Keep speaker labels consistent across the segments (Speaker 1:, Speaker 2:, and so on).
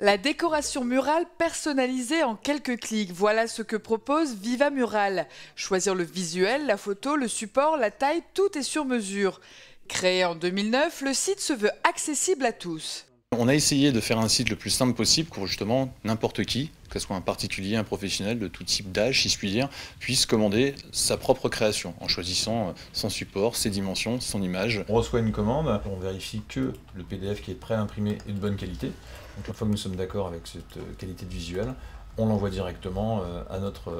Speaker 1: La décoration murale personnalisée en quelques clics, voilà ce que propose Viva Mural. Choisir le visuel, la photo, le support, la taille, tout est sur mesure. Créé en 2009, le site se veut accessible à tous.
Speaker 2: On a essayé de faire un site le plus simple possible pour justement n'importe qui, que ce soit un particulier, un professionnel, de tout type d'âge, si je puis dire, puisse commander sa propre création en choisissant son support, ses dimensions, son image.
Speaker 3: On reçoit une commande, on vérifie que le PDF qui est prêt à imprimer est de bonne qualité. Donc une fois que nous sommes d'accord avec cette qualité de visuel, on l'envoie directement à notre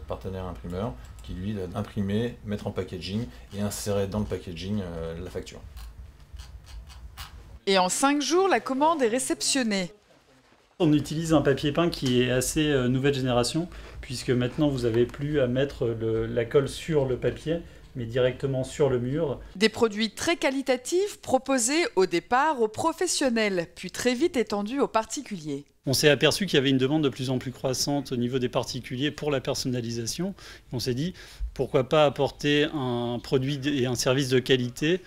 Speaker 3: partenaire imprimeur qui lui va imprimer, mettre en packaging et insérer dans le packaging la facture.
Speaker 1: Et en 5 jours, la commande est réceptionnée.
Speaker 4: On utilise un papier peint qui est assez nouvelle génération, puisque maintenant vous n'avez plus à mettre la colle sur le papier, mais directement sur le mur.
Speaker 1: Des produits très qualitatifs proposés au départ aux professionnels, puis très vite étendus aux particuliers.
Speaker 4: On s'est aperçu qu'il y avait une demande de plus en plus croissante au niveau des particuliers pour la personnalisation. On s'est dit, pourquoi pas apporter un produit et un service de qualité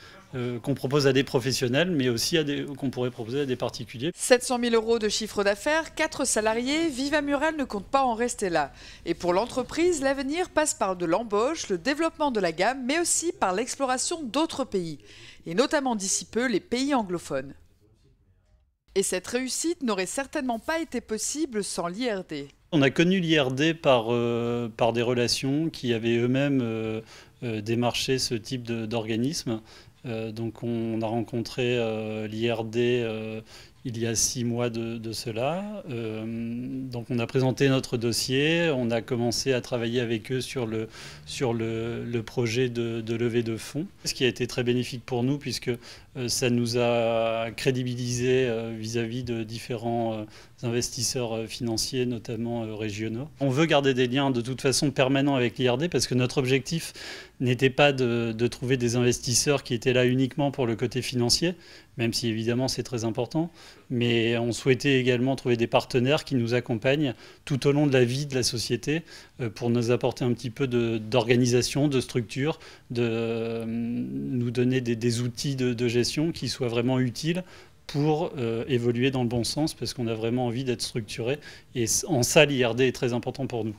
Speaker 4: qu'on propose à des professionnels, mais aussi qu'on pourrait proposer à des particuliers.
Speaker 1: 700 000 € de chiffre d'affaires, 4 salariés, Viva Mural ne compte pas en rester là. Et pour l'entreprise, l'avenir passe par de l'embauche, le développement de la gamme, mais aussi par l'exploration d'autres pays, et notamment d'ici peu les pays anglophones. Et cette réussite n'aurait certainement pas été possible sans l'IRD.
Speaker 4: On a connu l'IRD par des relations qui avaient eux-mêmes démarché ce type d'organisme. Donc on a rencontré l'IRD il y a 6 mois de cela. Donc on a présenté notre dossier, on a commencé à travailler avec eux sur le projet de levée de fonds. Ce qui a été très bénéfique pour nous puisque ça nous a crédibilisé vis-à-vis de différents investisseurs financiers, notamment régionaux. On veut garder des liens de toute façon permanents avec l'IRD parce que notre objectif n'était pas de trouver des investisseurs qui étaient là uniquement pour le côté financier, même si évidemment c'est très important, mais on souhaitait également trouver des partenaires qui nous accompagnent tout au long de la vie de la société pour nous apporter un petit peu d'organisation, de structure, de nous donner des outils de gestion qui soient vraiment utiles pour évoluer dans le bon sens, parce qu'on a vraiment envie d'être structuré. Et en ça, l'IRD est très important pour nous.